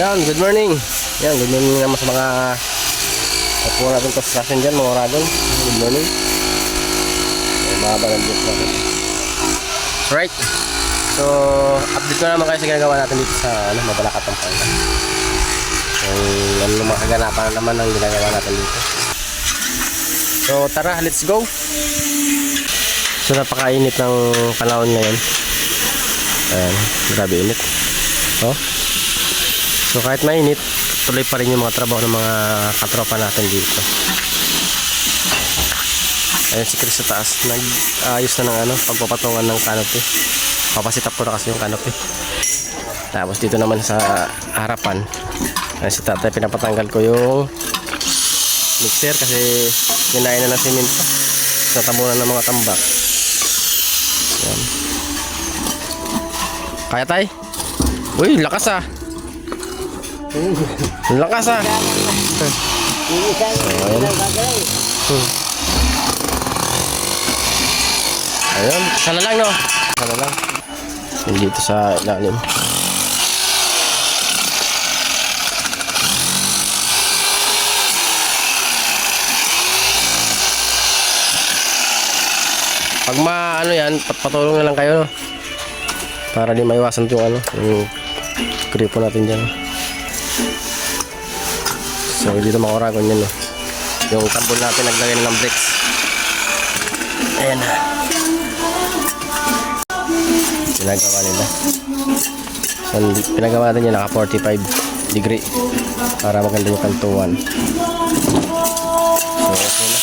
Yan, good morning. Yan, good morning naman sa mga kapuha natin construction dyan, mga Oragon. Good morning. Mahaba ng dito natin. Right. So, update ko naman kayo sa ginagawa natin dito sa Mabalacat, Pampanga. Yung mga kaganapan naman ang ginagawa natin dito. So, tara, let's go. So, napakainit ng panahon ngayon. Ayan, grabe init. Oh. So kahit mainit, tuloy pa rin yung mga trabaho ng mga katropa natin dito. Ayan si Chris sa taas, nag-ayos na ng pagpapatungan ng canopy. Papasitap ko na kasi yung canopy. Tapos dito naman sa harapan, ayan si tatay, pinapatanggal ko yung mixer kasi kinain na ng simento. Natabunan ng mga tambak. Ayan. Kaya tay? Uy, lakas ah. Lakas ah. Ayun, sana lang no. Sana lang. Dito sa ilalim. Pag yan, patulong na lang kayo no. Para di maiwasan yung yung gripo natin dyan. So dito mga Oragon yan yung tambol natin naglagay na ng bricks. Ayan na. Pinagawa nila. So pinagawa natin yan naka 45 degree para maganda yung kantuan. So okay na.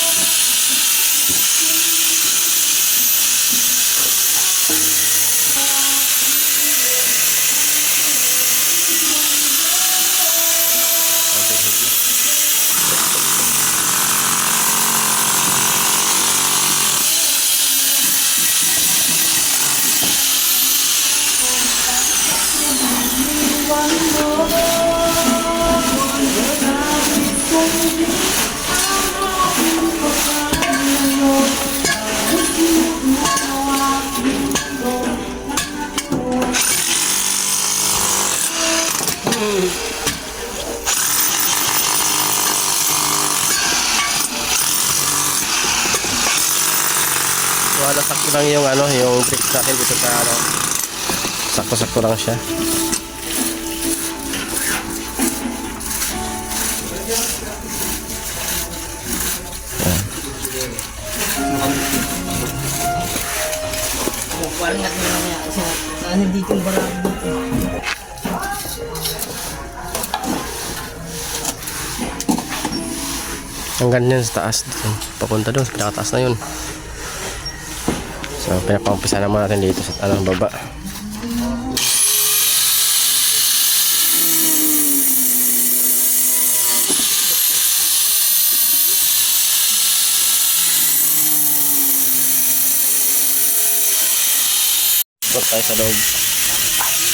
Wala sakto lang yung yung bricks natin dito sa sakto-sakto lang siya. Parang natin sa hindi kong barang dito. Ang ganyan sa taas dito. Papunta doon, pinakataas na yun. So, pinapampisa naman natin dito sa baba. Punta tayo sa loob.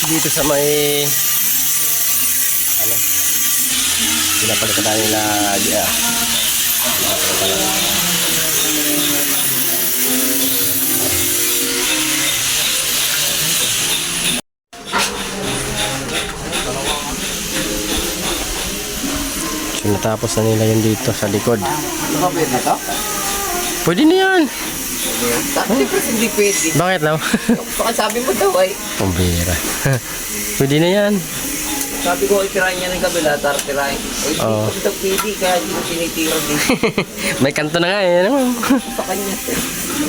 Dito sa may pinapalitan nila so, natapos na nila yun dito sa likod. Ano ba pwede ito? Pwede na yan. Sabi ko hindi pwede. Bakit lang? Baka sabi mo daw ay. Pambira. Pwede na yan. Sabi ko itirahin niya ng kabila, tirahin. Ay Oo. hindi ko ito pwede kaya hindi ko tinitira din. May kanto na nga eh. Sa kanya.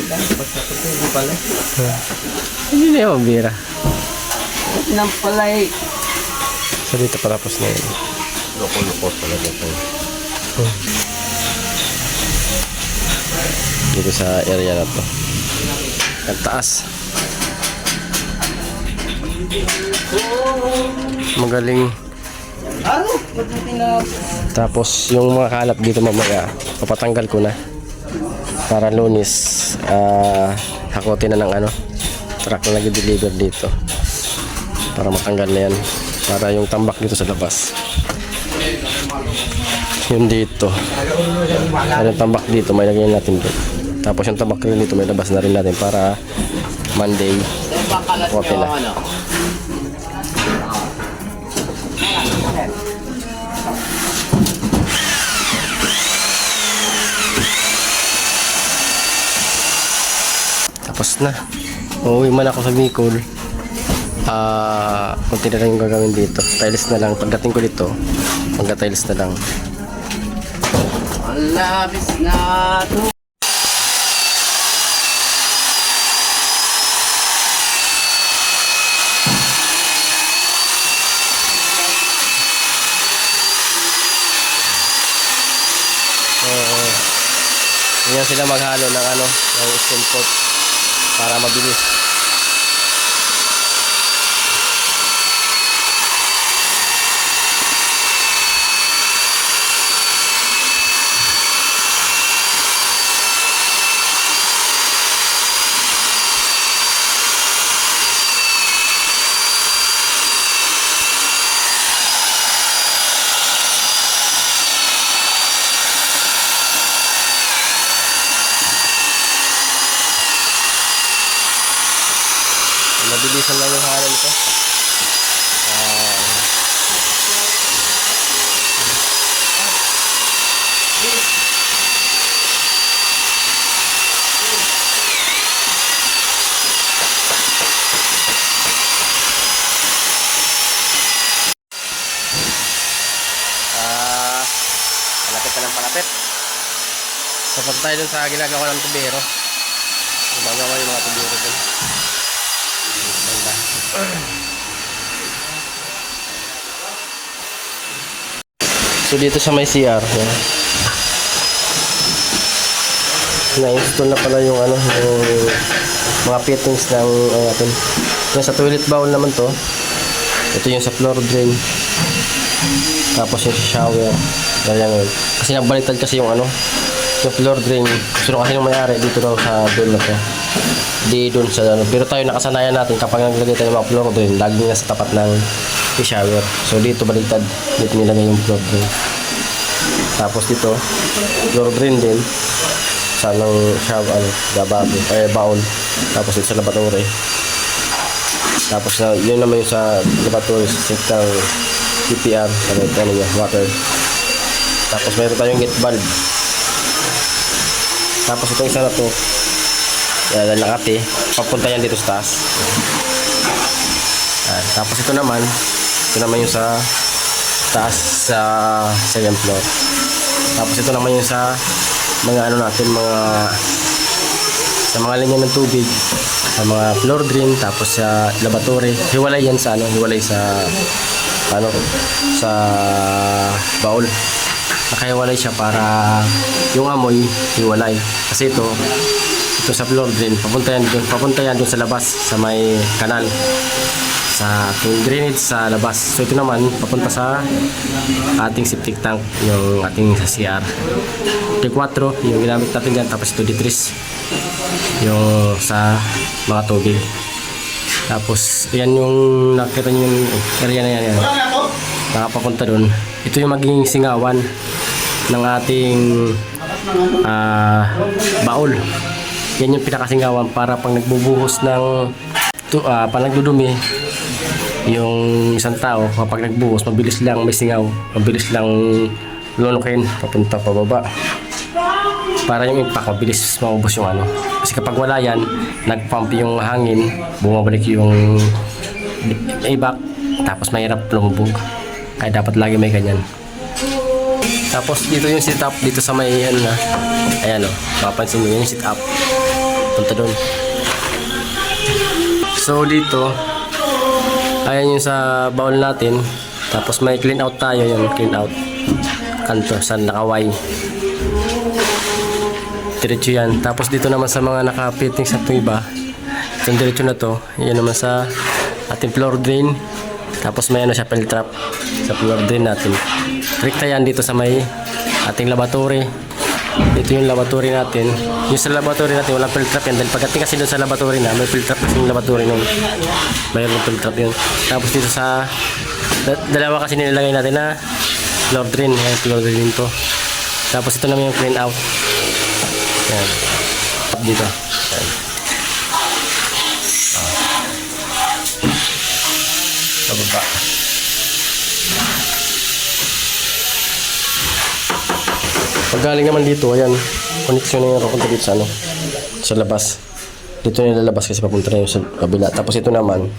Basta ko hindi pala. Hindi na yan, pambira. Hindi na pala eh. So dito patapos na yun. Loko-loko talaga ito. Dito sa area na to. Ang taas. Magaling. Ano? Mabuti na. Tapos yung mga kalat dito mamaya, papatanggal ko na. Para Lunes, hakotin na ng truck na nag-deliver dito. Para matanggal na yan. Para yung tambak dito sa labas. Yun dito. Yung tambak dito, may lagyan natin dito. Tapos yung tambak rin dito, may labas na rin natin para Monday. Okay na. tapos na. Uuwi man ako sa Bicol. Kunti na lang yung gagawin dito. Tiles na lang. Pagdating ko dito, magka-tiles na lang. Labis na to. Ganyan sila maghalo ng ng stone coat para mabilis. Mabilisan lang yung halo nito. Palapit na ng palapit. So punta tayo dun sa ginagawa ng tubero. Gumagawa yung mga tubero dun. So dito sa may CR, yan. Na-install na pala yung yung mga fittings ng atin. Yung sa toilet bowl naman to. Ito yung sa floor drain. Tapos yung sa shower. Yan. Kasi nagbaliktad kasi yung yung floor drain. Gusto kasi nung may-ari dito daw sa doon na to. Di doon sa pero tayo nakasanayan natin kapag naglagay tayo ng mga floor drain, laging nasa tapat ng shower. So dito baliktad, dito nilagay yung floor drain. Tapos dito floor drain din sa shower, gababo, baon. Tapos dito sa laboratory. Tapos yun naman yung sa laboratory sa sector PPR, water. Tapos mayroon tayong gate valve. Tapos itong isa na to, yan nakati, papunta yan dito sa taas. Tapos ito naman yung sa taas sa 2nd floor. Tapos ito naman yung sa mga natin, sa mga linya ng tubig, sa mga floor drain, tapos sa laboratory. Hiwalay yan sa hiwalay sa sa baul. Nakahiwalay siya para yung amoy hiwalay. Kasi ito sa floor drain, papunta yan dun sa labas, sa may kanal, sa drainage sa labas. So ito naman papunta sa ating septic tank, yung ating sa CR. D4 yung ginamit natin dyan, tapos ito D3 yung sa mga tubig. Tapos yan yung nakita nyo yung area na yan. Nakapapunta dun. Ito yung magiging singawan ng ating baul. Yan yung pinakasingawan para pag nagbubuhos ng pag nagdudumi yung isang tao, kapag nagbuhos mabilis lang may singaw, mabilis lang lunukin papunta pababa para yung impact mabilis maubos yung kasi kapag wala yan, nagpump yung hangin, bumabalik yung ibak, tapos mahirap lumubog. Kaya dapat lagi may ganyan. Tapos dito yung sit up dito sa may ayan mapapansin nyo yung sit up punta doon. So dito ayan yung sa bowl natin, tapos may clean out tayo, yung clean out kanto sa nakaway diretso yan. Tapos dito naman sa mga naka-fitting sa iba, yung diretso na to, yan naman sa ating floor drain. Tapos may siya fill trap sa floor drain natin. Rekta yan dito sa may ating laboratory. Ito yung laboratory natin. Yung sa laboratory natin walang fill trap yan, dahil pagdating kasi doon sa laboratory na may fill trap kasi yung laboratory nun, mayroon fill trap yun. Tapos dito sa dalawa kasi nilagay natin na floor drain, yan floor drain to. Tapos ito naman yung clean out, yan dito, yan. Sa baba. Pag galing naman dito, ayan, connection na yung papunta dito sa sa labas. Dito nilalabas kasi papunta na yung sa kabila. Tapos ito naman,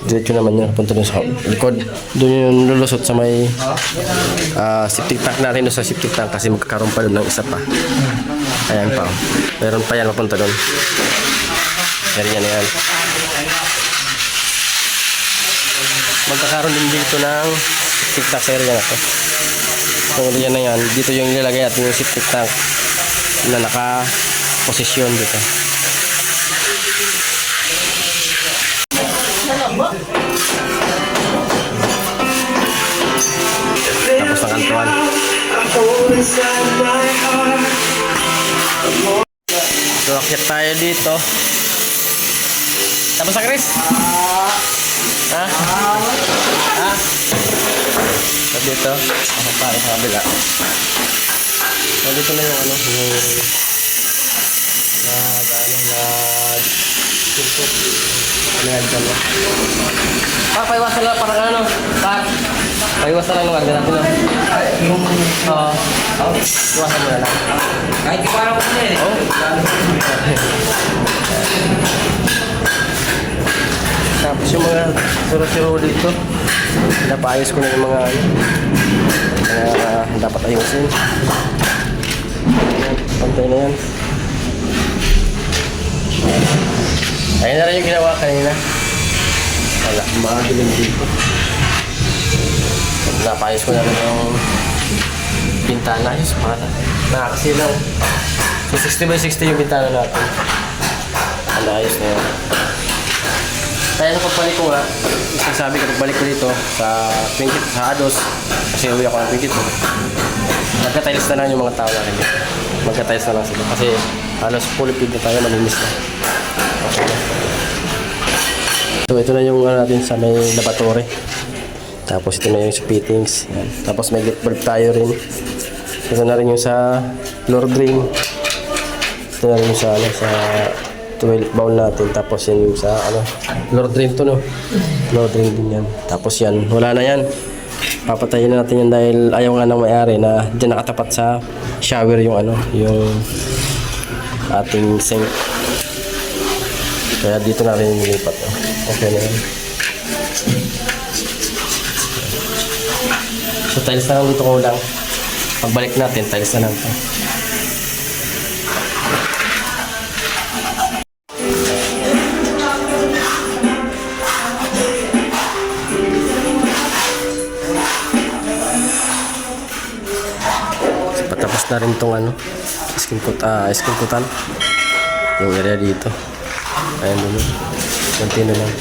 diretso naman yun, papunta dun sa likod. Doon yung lulusot sa may septic tank natin, doon sa septic tank kasi magkakaroon pa doon ng isa pa. Ayan pa. Meron pa yan papunta doon. Yan. Magkakaroon din dito ng septic tank sa area na to. So yan na yan. Dito yung ilalagay natin yung septic tank na naka-posisyon dito. Tapos ang kantuan. So akyat tayo dito. Tapos na Chris? Ha? So dito, ako pa sa kabila. So dito na yung ano, paiwasan lang parang ano, paiwasan lang naman natin lang. Iwasan mo na lang. Kahit di parang ko eh. Tapos yung mga suro-suro dito, napaayos ko na yung mga dapat ayusin. Ayan, pantay na yan. Ayun na rin yung ginawa kanina. Wala, makadilim dito. Napayos ko na rin yung bintana. Ayos, para nakakasilaw. So 60 by 60 yung bintana natin. Ang ayos na yun. Kaya nung pagbalik ko nga, sabi ko pagbalik ko dito sa Pinkit, sa Ados, kasi uwi ako ng Pinkit. Magka-tiles na lang yung mga tao natin dito. Magka-tiles na lang sila kasi halos fully feed na tayo, malinis na. Okay na. So ito na yung natin sa may laboratory. Tapos ito na yung sa fittings. Yan. Tapos may gate bulb tayo rin. Ito na rin yung sa floor drain. Ito na rin yung sa, sa toilet bowl natin. Tapos yan yung sa floor drain to, no? Floor drain din yan. Tapos yan, wala na yan. Papatayin na natin yan dahil ayaw nga ng may-ari na dyan nakatapat sa shower yung yung ating sink. Kaya dito na rin yung nilipat. Okay na yan. So tiles na lang dito ko lang. Pagbalik natin, tiles na lang. So, patapos na rin itong skin kutan. Yung area dito. Ayan dun. Kunti na lang.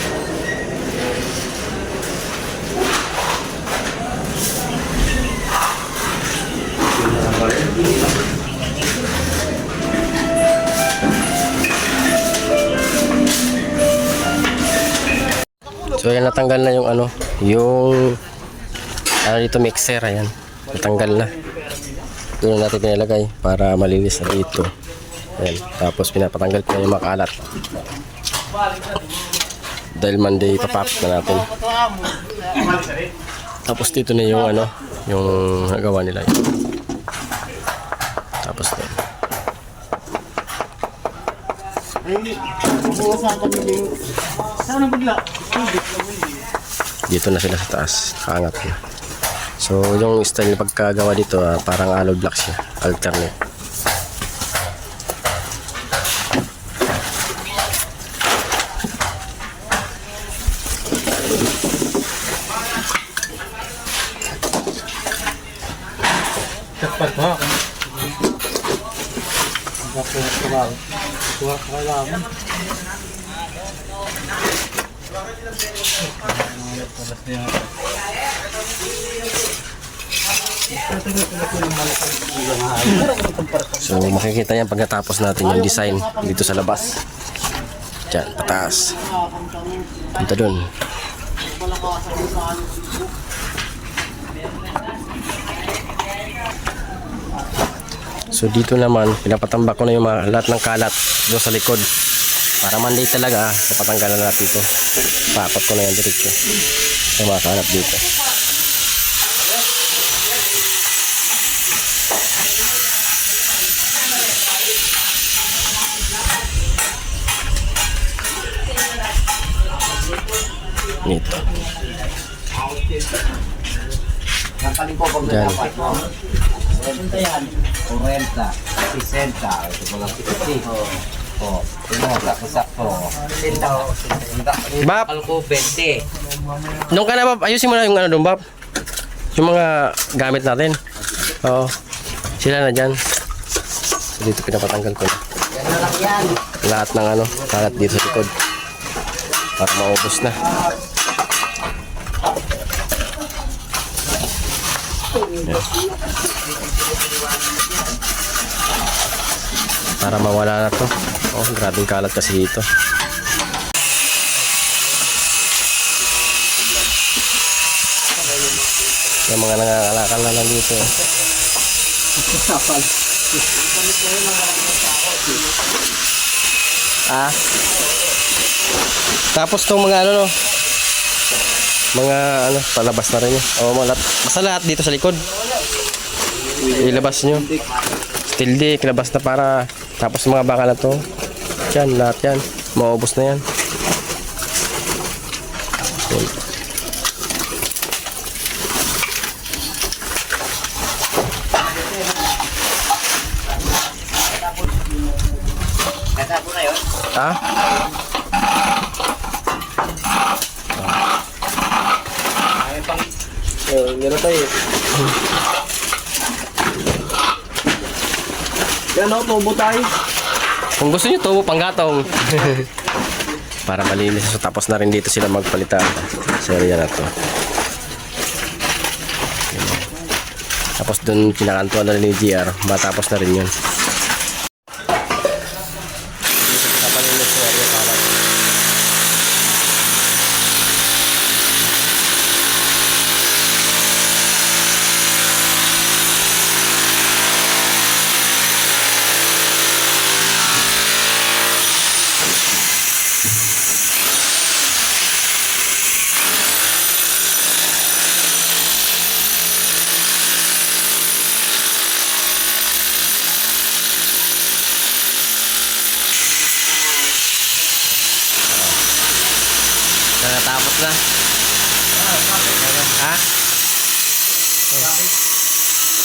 So ayan, natanggal na yung yung dito mixer, ayan. Natanggal na. Doon natin pinalagay para malinis na dito. Ayan. Tapos pinapatanggal ko na yung makalat. Dahil Monday papap na natin. Tapos dito na yung yung nagawa nila yun. Tapos na. Dito na sila sa taas, kaangat na. So yung style na pagkagawa dito, parang hollow block siya, alternate. So makikita yan pagkatapos natin yung design dito sa labas. Diyan, pataas. Punta dun. So dito naman, pinapatambak ko na yung lahat ng kalat doon sa likod. Para Monday talaga, papatanggalan natin ito. Papat ko na yan diretso sa mga kalat dito. Nito. Nakaling po pag Diyan. dapat mo. 70 yan. 40, 60. Ito pa lang 60. Oh. Ito mo, sakto-sakto. 60. Bap! Akal ko 20. Doon ka na, Bab. Ayusin mo na yung ano doon, Bab. Yung mga gamit natin. Oo. Sila na dyan. So, dito pinapatanggal ko na. Yan na lang yan. Lahat ng ano, kalat dito sa likod. Para maubos na. Yan. Para mawala na to. Oh, grabing kalat kasi dito. Yung mga nangangalakal na lang dito. Ah. Tapos tong mga ano no. Mga ano, palabas na rin yun. O mga basta lahat dito sa likod. Ilabas nyo. Steel dick, labas na para tapos mga bakal na to. Yan, lahat yan. Maubos na yan. Yan. Kata ko na yun. Ha? Ay, pang... Meron tayo. Yan o, tubo tayo. Kung gusto nyo to, panggatong. Para malinis. So, tapos na rin dito sila magpalitan. Sa area na to. Tapos dun kinakantuan na rin ni GR. Matapos na rin yun. Natapos na. Ha?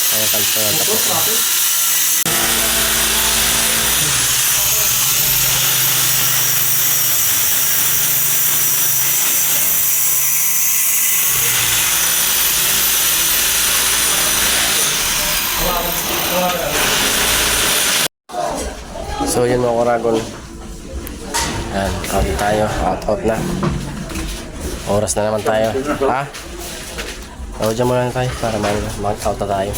Ay, kalso na tapos na. So yun mga kuragon. Yan, out tayo. Out na. Oras na naman tayo. Ha? O, dyan muna na tayo para mag-out na tayo.